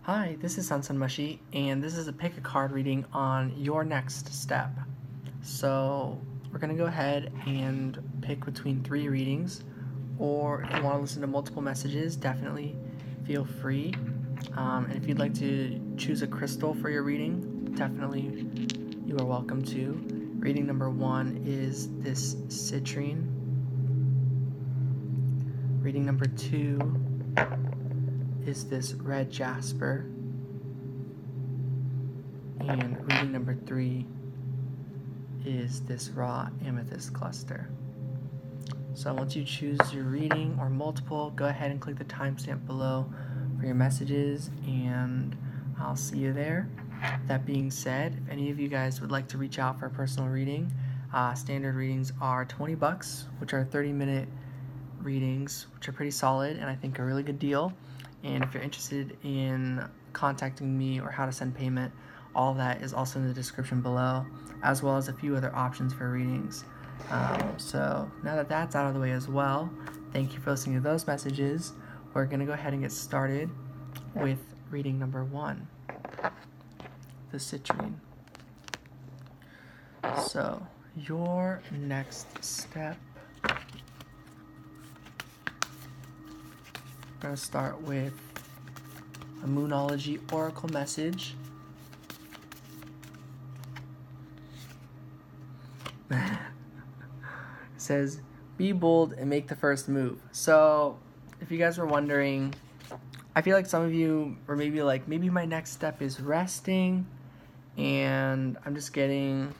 Hi, this is Sansan Mushi, and this is a pick a card reading on your next step. So we're going to go ahead and pick between 3 readings, or if you want to listen to multiple messages, definitely feel free. And if you'd like to choose a crystal for your reading, definitely you are welcome to. Reading number 1 is this citrine. Reading number 2 is this red jasper. And reading number 3 is this raw amethyst cluster. So once you choose your reading or multiple, go ahead and click the timestamp below for your messages, and I'll see you there. That being said, if any of you guys would like to reach out for a personal reading, standard readings are $20, which are 30-minute readings, which are pretty solid and I think a really good deal. And if you're interested in contacting me or how to send payment, all of that is also in the description below, as well as a few other options for readings. So now that that's out of the way as well, thank you for listening to those messages. We're going to go ahead and get started with reading number 1, the citrine. So your next step, I'm going to start with a Moonology Oracle message. It says, be bold and make the first move. So if you guys were wondering, I feel like some of you were maybe my next step is resting, and I'm just getting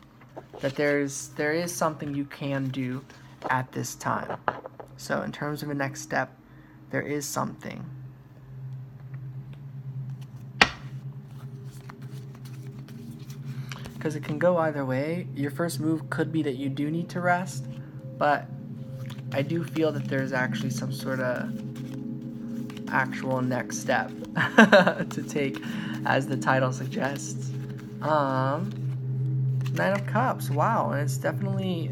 that there is something you can do at this time. So in terms of a next step, there is something. Because it can go either way. Your first move could be that you do need to rest, but I do feel that there's actually some sort of actual next step to take, as the title suggests. 9 of Cups, wow, and it's definitely,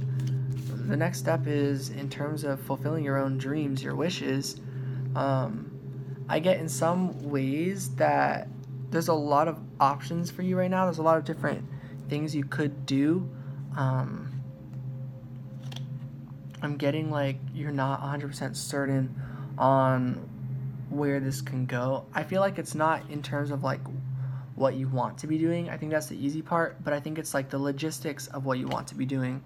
the next step is in terms of fulfilling your own dreams, your wishes. I get in some ways that there's a lot of options for you right now. There's a lot of different things you could do. I'm getting like you're not 100% certain on where this can go. I feel like it's not in terms of like what you want to be doing. I think that's the easy part, but I think it's like the logistics of what you want to be doing.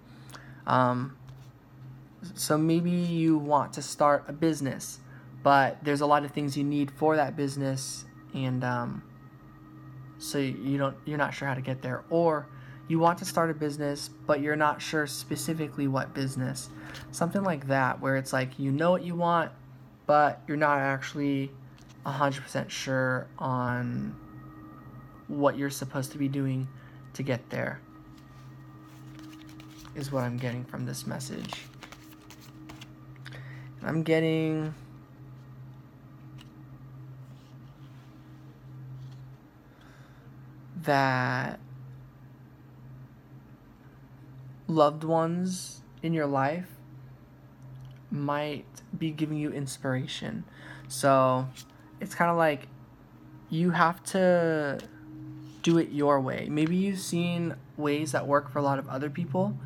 So maybe you want to start a business, but there's a lot of things you need for that business, and so you're not sure how to get there. Or you want to start a business, but you're not sure specifically what business. Something like that, where it's like you know what you want, but you're not actually 100% sure on what you're supposed to be doing to get there, is what I'm getting from this message. I'm getting that loved ones in your life might be giving you inspiration. So it's kind of like you have to do it your way. Maybe you've seen ways that work for a lot of other people,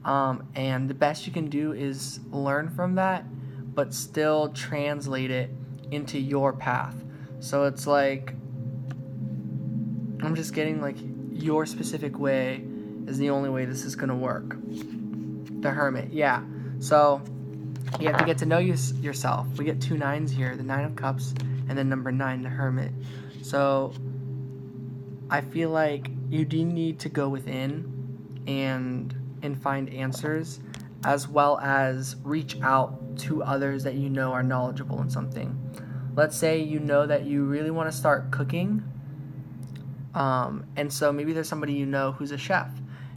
and the best you can do is learn from that, but still translate it into your path. So it's like, I'm just getting like your specific way is the only way this is going to work. The Hermit, yeah. So you have to get to know yourself. We get 2 9s here, the 9 of Cups, and then number 9, the Hermit. So I feel like you do need to go within and find answers, as well as reach out to others that you know are knowledgeable in something. Let's say you know that you really want to start cooking, and so maybe there's somebody you know who's a chef,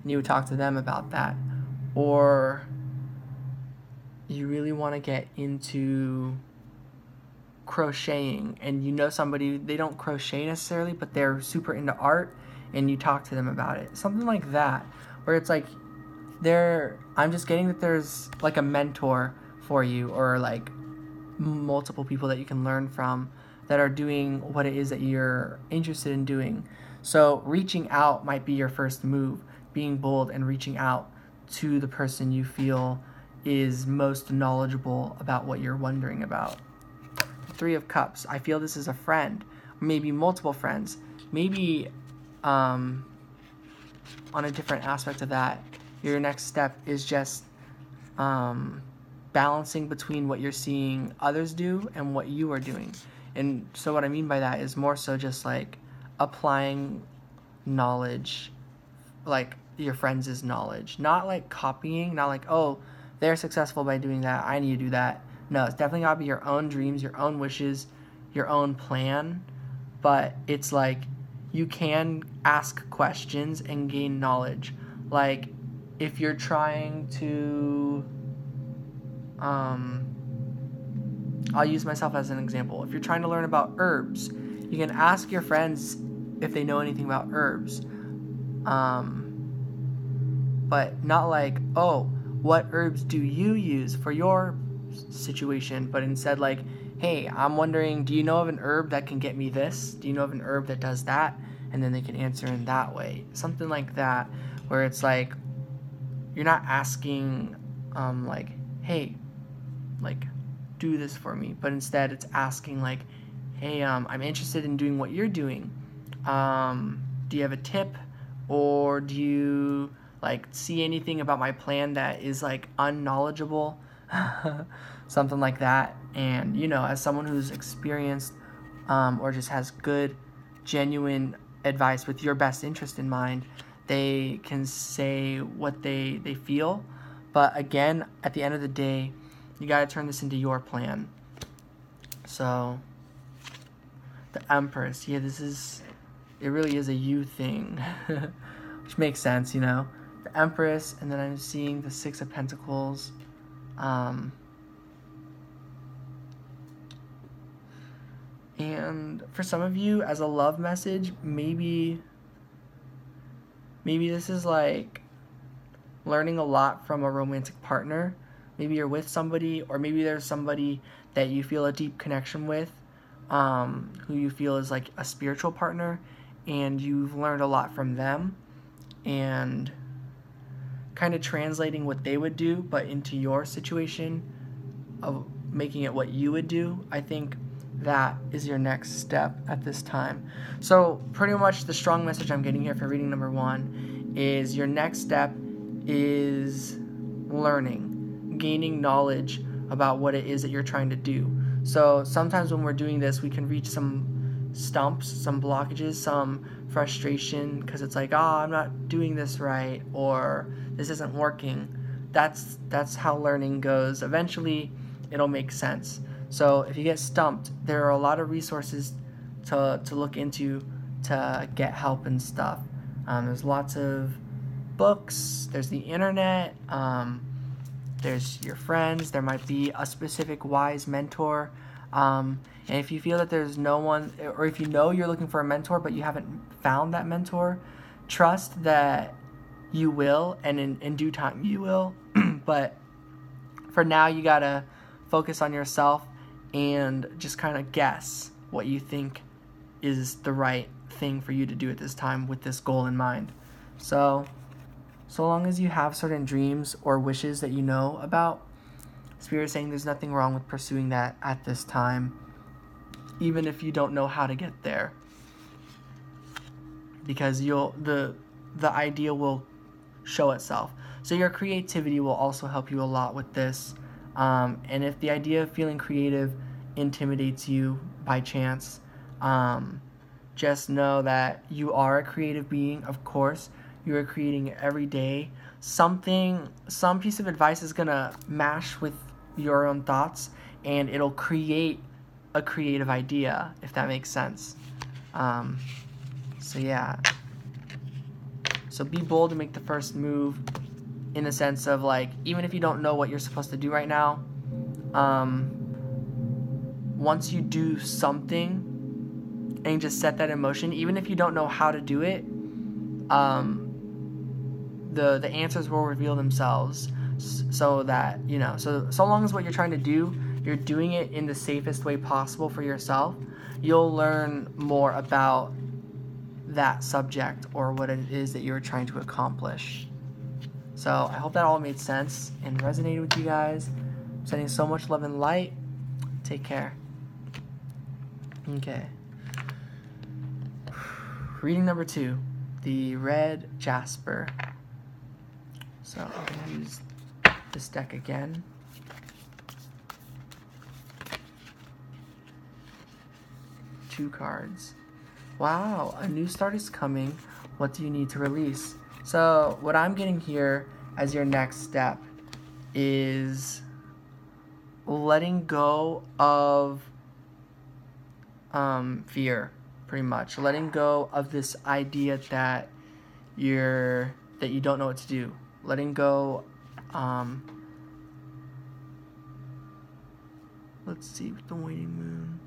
and you would talk to them about that. Or you really want to get into crocheting, and you know somebody, they don't crochet necessarily, but they're super into art, and you talk to them about it. Something like that, where it's like I'm just getting that there's like a mentor for you, or like multiple people that you can learn from that are doing what it is that you're interested in doing. So reaching out might be your first move, being bold and reaching out to the person you feel is most knowledgeable about what you're wondering about. Three of Cups. I feel this is a friend, maybe multiple friends, maybe on a different aspect of that. Your next step is just balancing between what you're seeing others do and what you are doing. And so what I mean by that is more so just like applying knowledge, like your friends' knowledge, not like copying, not like, oh, they're successful by doing that, I need to do that. No, it's definitely got to be your own dreams, your own wishes, your own plan. But it's like you can ask questions and gain knowledge. Like if you're trying to, I'll use myself as an example. If you're trying to learn about herbs, you can ask your friends if they know anything about herbs. But not like, oh, what herbs do you use for your situation? But instead like, hey, I'm wondering, do you know of an herb that can get me this? Do you know of an herb that does that? And then they can answer in that way. Something like that, where it's like, you're not asking, like, hey, like, do this for me. But instead it's asking like, hey, I'm interested in doing what you're doing. Do you have a tip? Or do you like see anything about my plan that is like unknowledgeable? Something like that. And you know, as someone who's experienced or just has good genuine advice with your best interest in mind, they can say what they feel. But again, at the end of the day, you got to turn this into your plan. So the Empress, yeah, it really is a you thing. Which makes sense, you know. The Empress, and then I'm seeing the Six of Pentacles. And for some of you, as a love message, maybe this is like learning a lot from a romantic partner. Maybe you're with somebody, or maybe there's somebody that you feel a deep connection with, who you feel is like a spiritual partner, and you've learned a lot from them, and kind of translating what they would do, but into your situation of making it what you would do. I think that is your next step at this time. So pretty much the strong message I'm getting here for reading number 1 is your next step is learning, gaining knowledge about what it is that you're trying to do. So sometimes when we're doing this, we can reach some stumps, some blockages, some frustration, because it's like, oh, I'm not doing this right, or this isn't working. That's how learning goes. Eventually it'll make sense. So if you get stumped, there are a lot of resources to look into to get help and stuff. There's lots of books, there's the internet, there's your friends, there might be a specific wise mentor. And if you feel that there's no one, or if you know you're looking for a mentor but you haven't found that mentor, trust that you will, and in due time you will. But for now, you gotta focus on yourself and just kind of guess what you think is the right thing for you to do at this time with this goal in mind. So long as you have certain dreams or wishes that you know about, Spirit is saying there's nothing wrong with pursuing that at this time, even if you don't know how to get there, because the idea will show itself. So your creativity will also help you a lot with this. And if the idea of feeling creative intimidates you by chance, just know that you are a creative being. Of course, you are creating every day. Some piece of advice is gonna mash with your own thoughts, and it'll create a creative idea, if that makes sense. So yeah. So be bold and make the first move, in the sense of like, even if you don't know what you're supposed to do right now, once you do something and just set that in motion, even if you don't know how to do it, the answers will reveal themselves, so that, you know, so long as what you're trying to do, you're doing it in the safest way possible for yourself, you'll learn more about that subject or what it is that you're trying to accomplish. So I hope that all made sense and resonated with you guys. I'm sending so much love and light. Take care. Okay. Reading number 2, the red jasper. So I'm going to use this deck again. Two cards. Wow, a new start is coming. What do you need to release? So what I'm getting here as your next step is letting go of fear, pretty much. Letting go of this idea that you don't know what to do. Letting go, let's see, with the waning moon.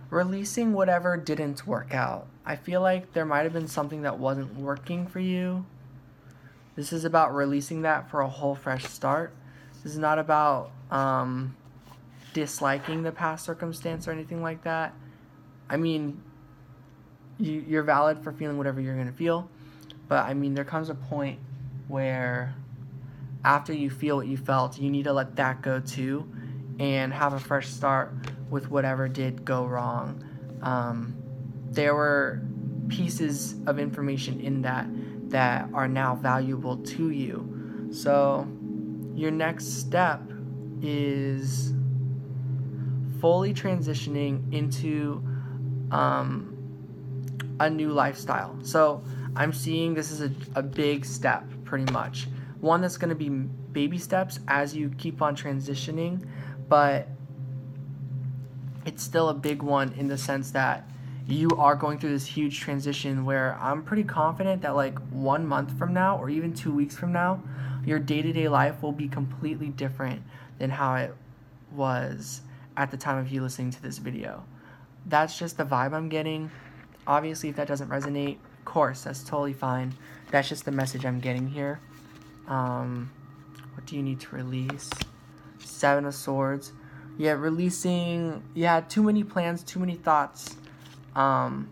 Releasing whatever didn't work out. I feel like there might have been something that wasn't working for you. This is about releasing that for a whole fresh start. This is not about disliking the past circumstance or anything like that. I mean, you're valid for feeling whatever you're going to feel. But, I mean, there comes a point where after you feel what you felt, you need to let that go too and have a fresh start with whatever did go wrong. There were pieces of information in that are now valuable to you. So your next step is fully transitioning into a new lifestyle. So I'm seeing this is a big step, pretty much. One that's going to be baby steps as you keep on transitioning, but it's still a big one in the sense that you are going through this huge transition where I'm pretty confident that like 1 month from now or even 2 weeks from now, your day-to-day life will be completely different than how it was at the time of you listening to this video. That's just the vibe I'm getting. Obviously, if that doesn't resonate, of course, that's totally fine. That's just the message I'm getting here. What do you need to release? 7 of Swords. Yeah, releasing, too many plans, too many thoughts. And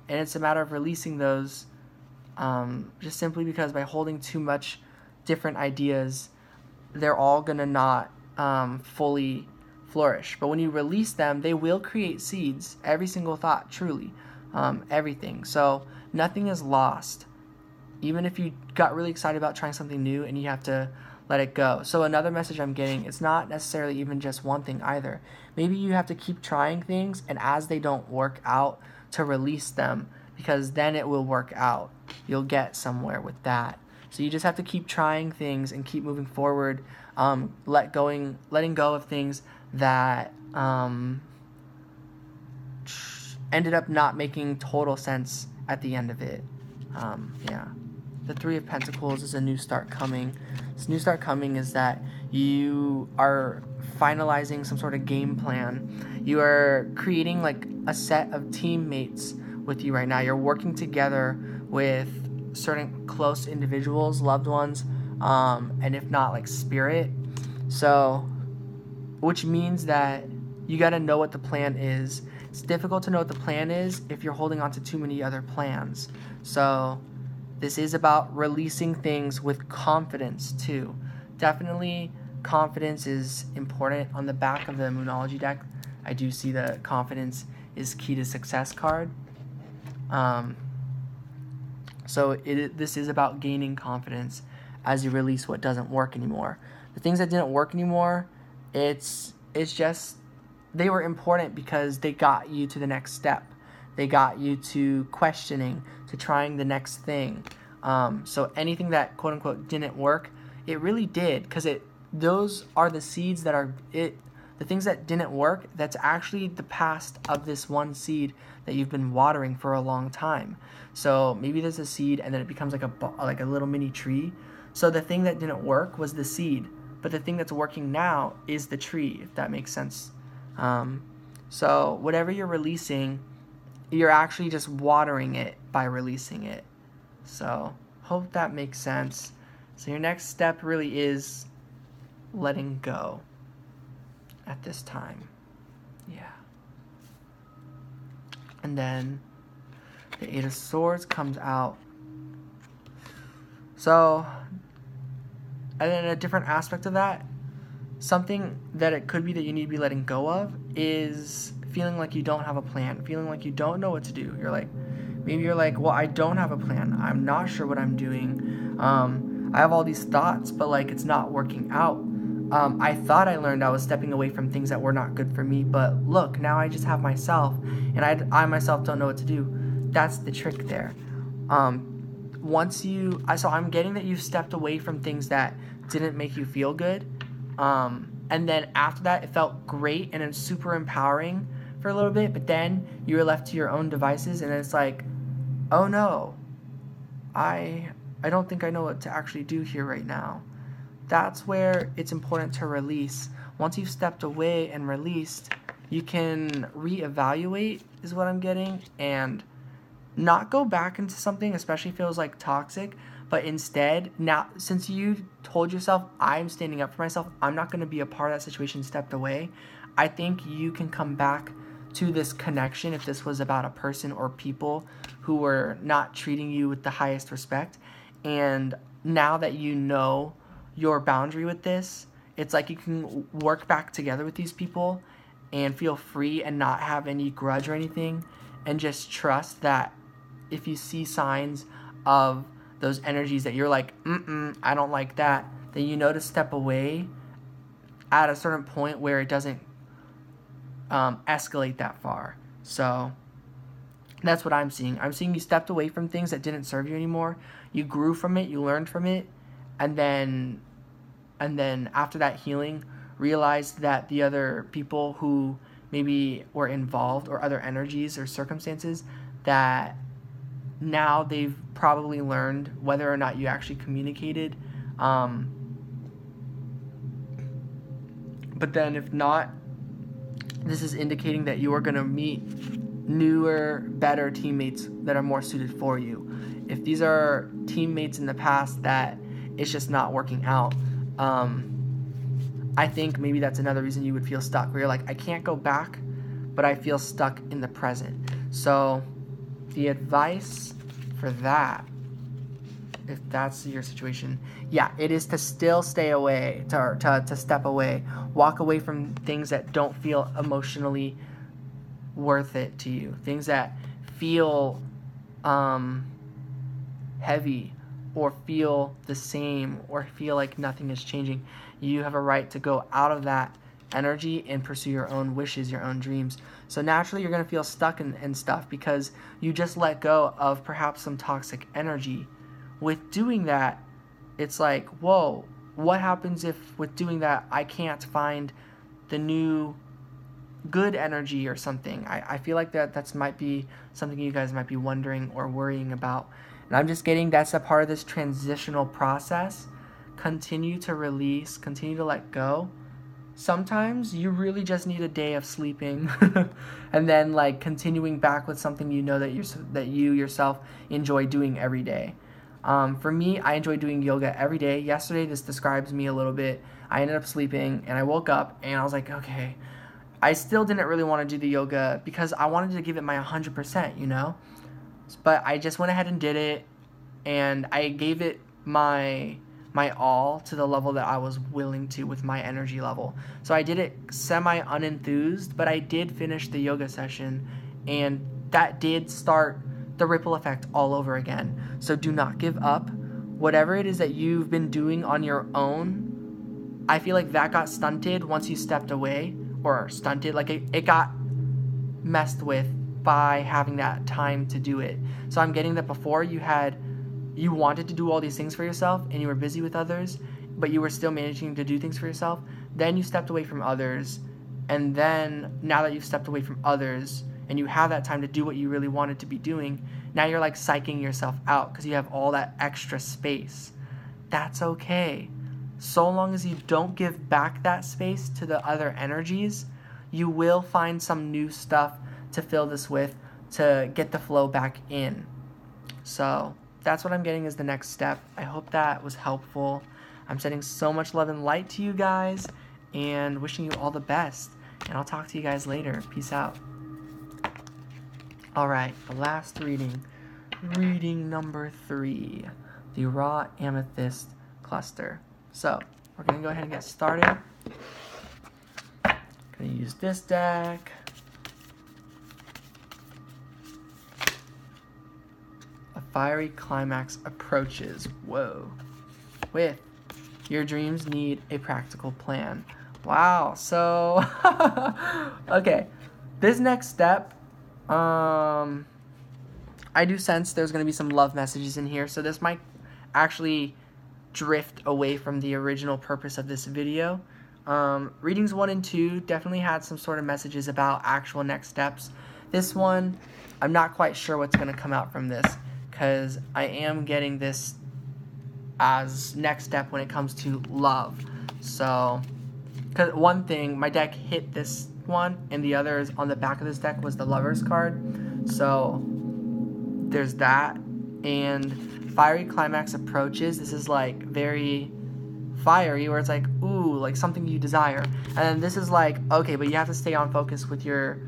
it's a matter of releasing those just simply because by holding too much different ideas, they're all going to not fully flourish. But when you release them, they will create seeds. Every single thought, truly. Everything. So nothing is lost. Even if you got really excited about trying something new and you have to let it go. So another message I'm getting, it's not necessarily even just one thing either. Maybe you have to keep trying things, and as they don't work out, to release them, because then it will work out. You'll get somewhere with that. So you just have to keep trying things and keep moving forward, letting go of things that ended up not making total sense at the end of it. The 3 of Pentacles is a new start coming. This new start coming is that you are finalizing some sort of game plan. You are creating like a set of teammates with you right now. You're working together with certain close individuals, loved ones, and if not, like spirit. So, which means that you got to know what the plan is. It's difficult to know what the plan is if you're holding on to too many other plans. So this is about releasing things with confidence too. Definitely confidence is important. On the back of the Moonology deck, I do see the confidence is key to success card. So this is about gaining confidence as you release what doesn't work anymore. The things that didn't work anymore, it's just, they were important because they got you to the next step. They got you to questioning, to trying the next thing. So anything that quote unquote didn't work, it really did, because those are the seeds that are the things that didn't work. That's actually the past of this one seed that you've been watering for a long time. So maybe there's a seed and then it becomes like a little mini tree. So the thing that didn't work was the seed, but the thing that's working now is the tree, if that makes sense. So whatever you're releasing, you're actually just watering it by releasing it. So hope that makes sense. So your next step really is letting go at this time. Yeah. And then the Eight of Swords comes out. So, and then a different aspect of that, something that it could be that you need to be letting go of is feeling like you don't have a plan, feeling like you don't know what to do. Maybe you're like, well, I don't have a plan. I'm not sure what I'm doing. I have all these thoughts, but like it's not working out. I thought I learned I was stepping away from things that were not good for me, but look, now I just have myself, and I myself don't know what to do. That's the trick there. So I'm getting that you've stepped away from things that didn't make you feel good. And then after that, it felt great and it's super empowering for a little bit, but then you were left to your own devices, and it's like, oh no, I don't think I know what to actually do here right now. That's where it's important to release. Once you've stepped away and released, you can reevaluate, is what I'm getting, and not go back into something, especially if it feels like toxic, but instead, now, since you told yourself, I'm standing up for myself, I'm not going to be a part of that situation, stepped away, I think you can come back to this connection if this was about a person or people who were not treating you with the highest respect. And now that you know your boundary with this, it's like you can work back together with these people and feel free and not have any grudge or anything, and just trust that if you see signs of those energies that you're like, I don't like that, then you know to step away at a certain point where it doesn't escalate that far. So that's what I'm seeing. I'm seeing you stepped away from things that didn't serve you anymore. You grew from it, you learned from it, and then after that healing, realized that the other people who maybe were involved, or other energies or circumstances, that now they've probably learned whether or not you actually communicated. But then if not, this is indicating that you are going to meet newer, better teammates that are more suited for you. If these are teammates in the past that it's just not working out, I think maybe that's another reason you would feel stuck, where you're like, I can't go back, but I feel stuck in the present. So the advice for that, if that's your situation, yeah, it is to still stay away, to step away, walk away from things that don't feel emotionally worth it to you, things that feel heavy, or feel the same, or feel like nothing is changing. You have a right to go out of that energy and pursue your own wishes, your own dreams. So naturally you're going to feel stuck in stuff because you just let go of perhaps some toxic energy. With doing that, it's like, whoa, what happens if with doing that I can't find the new good energy or something? I feel like that's might be something you guys might be wondering or worrying about. And I'm just getting that's a part of this transitional process. Continue to release, continue to let go. Sometimes you really just need a day of sleeping and then like continuing back with something you know that you yourself enjoy doing every day. For me, I enjoy doing yoga every day. Yesterday, this describes me a little bit. I ended up sleeping and I woke up and I was like, okay, I still didn't really want to do the yoga because I wanted to give it my 100%, you know? But I just went ahead and did it, and I gave it my all to the level that I was willing to with my energy level. So I did it semi-unenthused, but I did finish the yoga session, and that did start the ripple effect all over again. So do not give up. Whatever it is that you've been doing on your own, I feel like that got stunted once you stepped away, or stunted, like it got messed with by having that time to do it. So I'm getting that before you wanted to do all these things for yourself and you were busy with others, but you were still managing to do things for yourself. Then you stepped away from others, and then now that you've stepped away from others and you have that time to do what you really wanted to be doing, now you're like psyching yourself out because you have all that extra space. That's okay. So long as you don't give back that space to the other energies, you will find some new stuff to fill this with to get the flow back in. So that's what I'm getting as the next step. I hope that was helpful. I'm sending so much love and light to you guys and wishing you all the best. and I'll talk to you guys later. Peace out. Alright, the last reading. Reading number 3. The Raw Amethyst Cluster. So, we're going to go ahead and get started. Going to use this deck. A fiery climax approaches. Whoa. With your dreams need a practical plan. Wow. So, okay. This next step, I do sense there's going to be some love messages in here. So this might actually drift away from the original purpose of this video. Readings 1 and 2 definitely had some sort of messages about actual next steps. This one, I'm not quite sure what's going to come out from this, because I am getting this as next step when it comes to love. So, because one thing, my deck hit this one, and the other is on the back of this deck was the Lover's card. So, there's that. And fiery climax approaches. This is like very fiery, where it's like, ooh, like something you desire. And then this is like, okay, but you have to stay on focus with your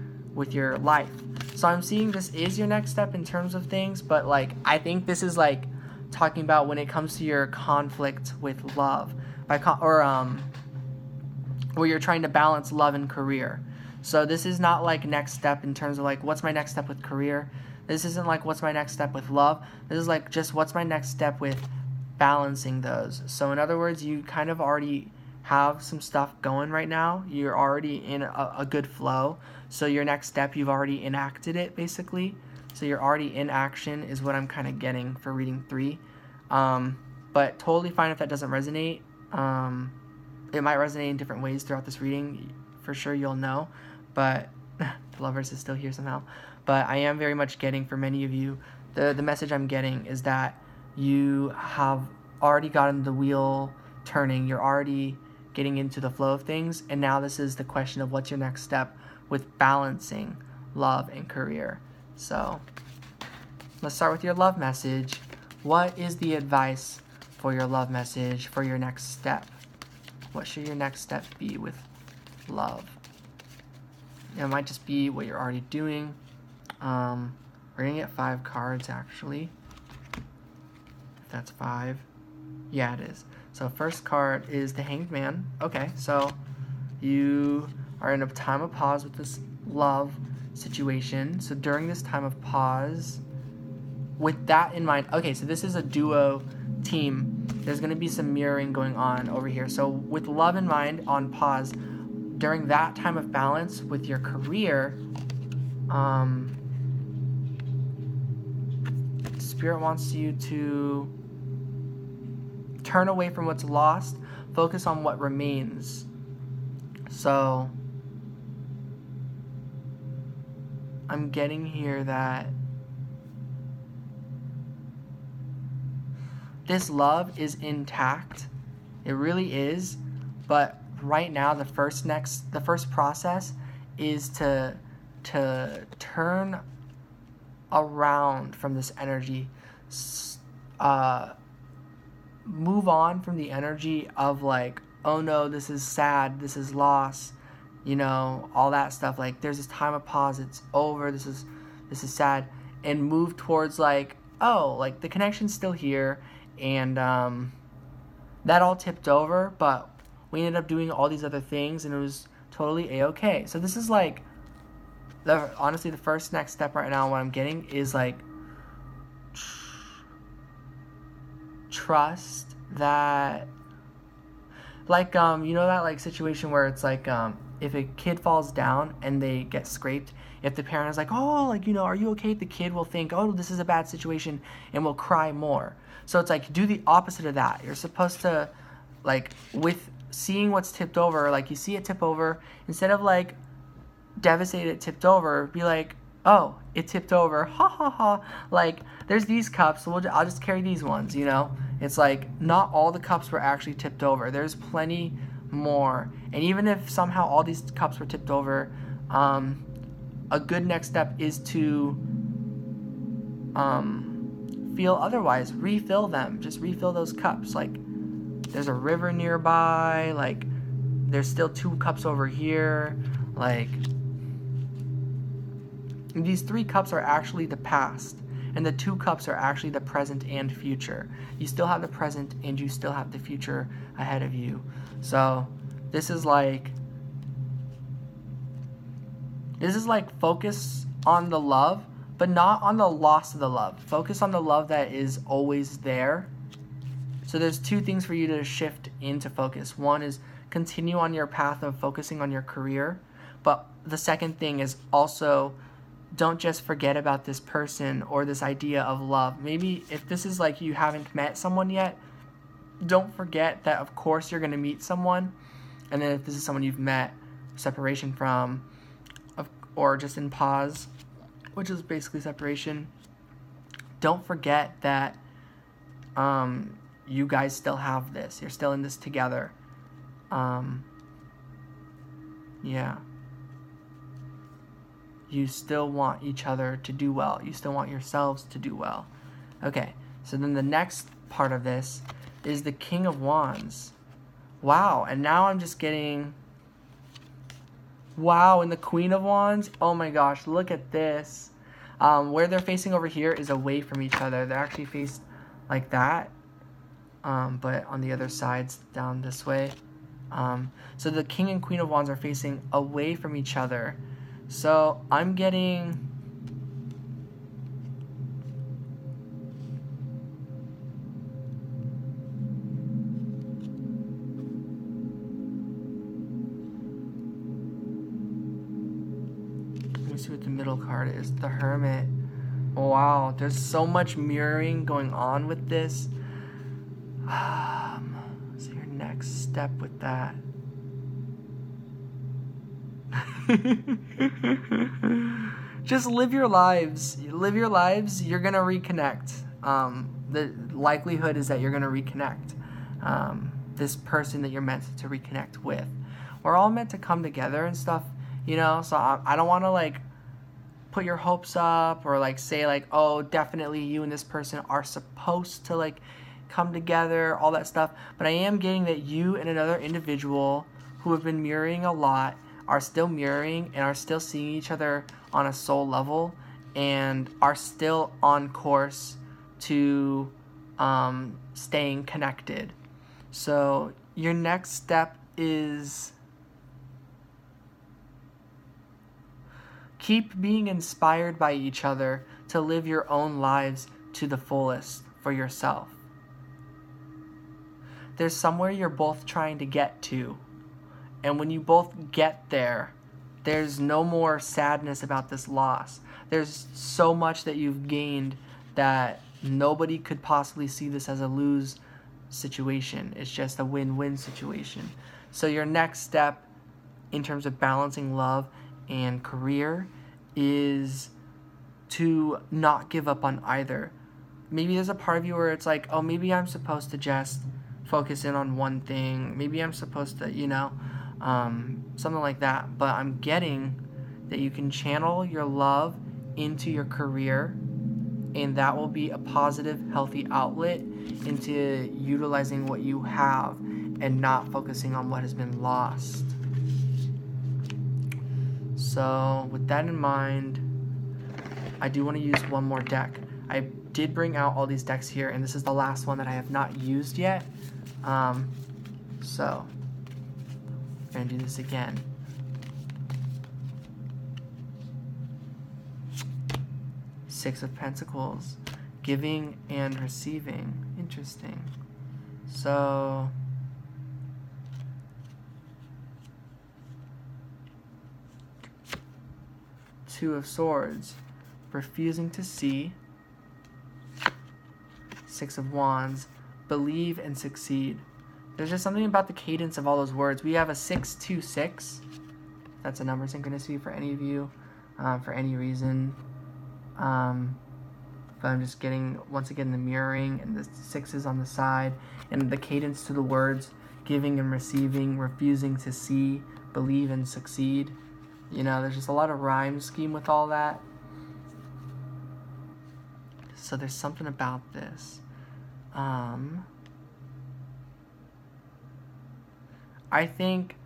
life. So I'm seeing this is your next step in terms of things, but like I think this is like talking about when it comes to your conflict with love, where you're trying to balance love and career. So this is not like next step in terms of like what's my next step with career. This isn't like what's my next step with love. This is like just what's my next step with balancing those. So in other words, you kind of already have some stuff going right now. You're already in a good flow. So your next step, you've already enacted it basically. So you're already in action is what I'm kind of getting for reading 3. But totally fine if that doesn't resonate. It might resonate in different ways throughout this reading. For sure you'll know. But the Lovers is still here somehow. But I am very much getting for many of you, the message I'm getting is that you have already gotten the wheel turning. You're already getting into the flow of things. And now this is the question of what's your next step with balancing love and career. So let's start with your love message. What is the advice for your love message for your next step? What should your next step be with love? It might just be what you're already doing. We're going to get 5 cards actually. If that's 5. Yeah, it is. So first card is the Hanged Man. Okay, so you are in a time of pause with this love situation. So during this time of pause, with that in mind, okay, so this is a duo team. There's going to be some mirroring going on over here. So with love in mind on pause, during that time of balance with your career, Spirit wants you to turn away from what's lost, focus on what remains. So I'm getting here that this love is intact. It really is. But right now, the first process is to turn around from this energy. Move on from the energy of like, oh no, this is sad, this is loss, you know, all that stuff. Like there's this time of pause, it's over, this is sad, and move towards like, oh, like the connection's still here, and that all tipped over, but we ended up doing all these other things and it was totally a-okay. So this is like honestly the first next step right now. What I'm getting is like trust that, like you know that like situation where it's like if a kid falls down and they get scraped, if the parent is like, oh, like, you know, are you okay, the kid will think, oh, this is a bad situation, and will cry more. So it's like, do the opposite of that. You're supposed to, like, with seeing what's tipped over, like you see it tip over, instead of like devastated it tipped over, be like, oh, it tipped over, ha ha ha, like there's these cups, so I'll just carry these ones, you know. It's like not all the cups were actually tipped over, there's plenty more. And even if somehow all these cups were tipped over, a good next step is to feel otherwise. Refill them, just refill those cups. Like there's a river nearby, like there's still 2 cups over here, Like, these 3 cups are actually the past, and the 2 cups are actually the present and future. You still have the present and you still have the future ahead of you. So this is like focus on the love, but not on the loss of the love. Focus on the love that is always there. So there's 2 things for you to shift into focus. One is continue on your path of focusing on your career, but the second thing is also don't just forget about this person or this idea of love. Maybe if this is like you haven't met someone yet, don't forget that of course you're going to meet someone. And then if this is someone you've met, separation from, or just in pause, which is basically separation, don't forget that you guys still have this. You're still in this together. Yeah. You still want each other to do well. You still want yourselves to do well. Okay, so then the next part of this is the King of Wands. Wow, and now I'm just getting... Wow, and the Queen of Wands. Oh my gosh, look at this. Where they're facing over here is away from each other. They're actually faced like that. But on the other side's down this way. So the King and Queen of Wands are facing away from each other. So I'm getting... Let me see what the middle card is. The Hermit. Wow, there's so much mirroring going on with this. So your next step with that. Just live your lives. Live your lives. You're going to reconnect. The likelihood is that you're going to reconnect. This person that you're meant to reconnect with. We're all meant to come together and stuff, you know? So I don't want to, like, put your hopes up or, like, say, like, oh, definitely you and this person are supposed to, like, come together, all that stuff. But I am getting that you and another individual who have been mirroring a lot are still mirroring and are still seeing each other on a soul level and are still on course to staying connected. So your next step is keep being inspired by each other to live your own lives to the fullest for yourself. There's somewhere you're both trying to get to. And when you both get there, there's no more sadness about this loss. There's so much that you've gained that nobody could possibly see this as a lose situation. It's just a win-win situation. So your next step in terms of balancing love and career is to not give up on either. Maybe there's a part of you where it's like, oh, maybe I'm supposed to just focus in on one thing. Maybe I'm supposed to, you know, something like that. But I'm getting that you can channel your love into your career, and that will be a positive, healthy outlet into utilizing what you have and not focusing on what has been lost. So with that in mind, I do want to use one more deck. I did bring out all these decks here, and this is the last one that I have not used yet. So I'm going to do this again. Six of Pentacles, giving and receiving. Interesting. So Two of Swords, refusing to see. Six of Wands, believe and succeed. There's just something about the cadence of all those words. We have a 626. That's a number synchronicity for any of you, for any reason. But I'm just getting, once again, the mirroring and the sixes on the side and the cadence to the words, giving and receiving, refusing to see, believe and succeed. You know, there's just a lot of rhyme scheme with all that. So there's something about this. I think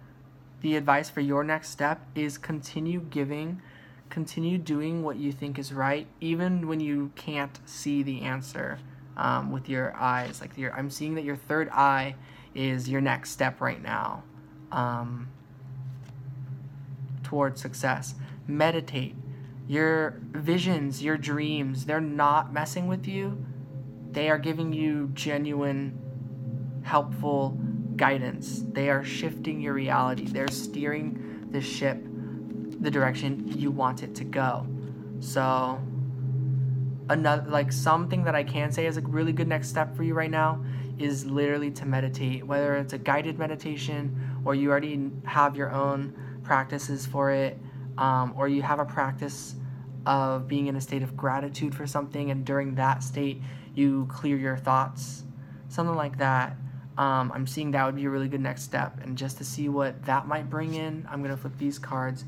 the advice for your next step is continue giving, continue doing what you think is right, even when you can't see the answer with your eyes. Like I'm seeing that your third eye is your next step right now towards success. Meditate. Your visions, your dreams, they're not messing with you. They are giving you genuine, helpful guidance. They are shifting your reality. They're steering the ship the direction you want it to go. So something that I can say is a really good next step for you right now is literally to meditate, whether it's a guided meditation or you already have your own practices for it, or you have a practice of being in a state of gratitude for something, and during that state you clear your thoughts, something like that. I'm seeing that would be a really good next step. And just to see what that might bring in, I'm going to flip these cards.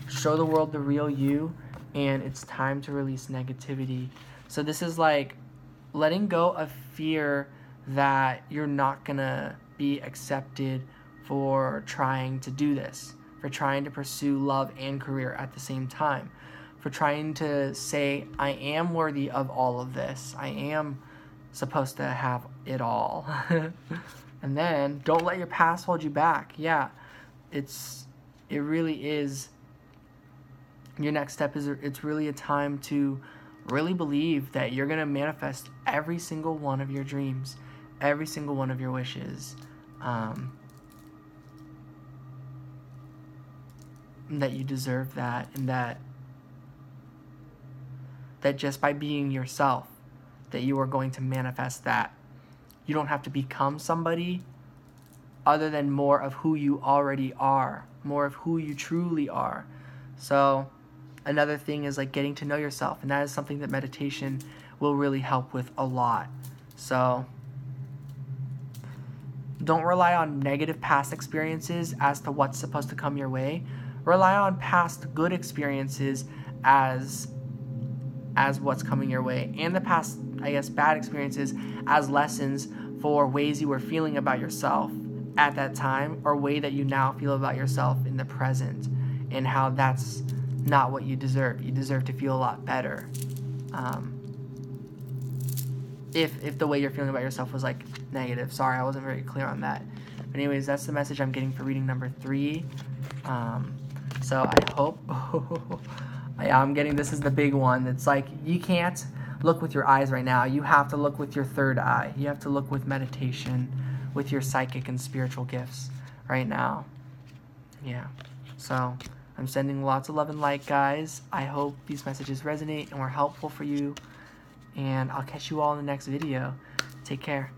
Show the world the real you, and it's time to release negativity. So this is like letting go of fear that you're not going to be accepted for trying to do this, for trying to pursue love and career at the same time, for trying to say, I am worthy of all of this. I am supposed to have it all. And then don't let your past hold you back. Yeah, it really is. Your next step is it's really a time to really believe that you're going to manifest every single one of your dreams, every single one of your wishes. That you deserve that, and that just by being yourself, that you are going to manifest that. You don't have to become somebody other than more of who you already are, more of who you truly are. So another thing is like getting to know yourself, and that is something that meditation will really help with a lot. So don't rely on negative past experiences as to what's supposed to come your way. Rely on past good experiences as what's coming your way, and the past, I guess, bad experiences as lessons for ways you were feeling about yourself at that time, or way that you now feel about yourself in the present, and how that's not what you deserve. You deserve to feel a lot better. If the way you're feeling about yourself was like negative. Sorry, I wasn't very clear on that. But anyways, that's the message I'm getting for reading number 3. So I hope I'm getting, this is the big one. It's like you can't look with your eyes right now. You have to look with your third eye. You have to look with meditation, with your psychic and spiritual gifts right now. Yeah. So I'm sending lots of love and light, guys. I hope these messages resonate and were helpful for you. And I'll catch you all in the next video. Take care.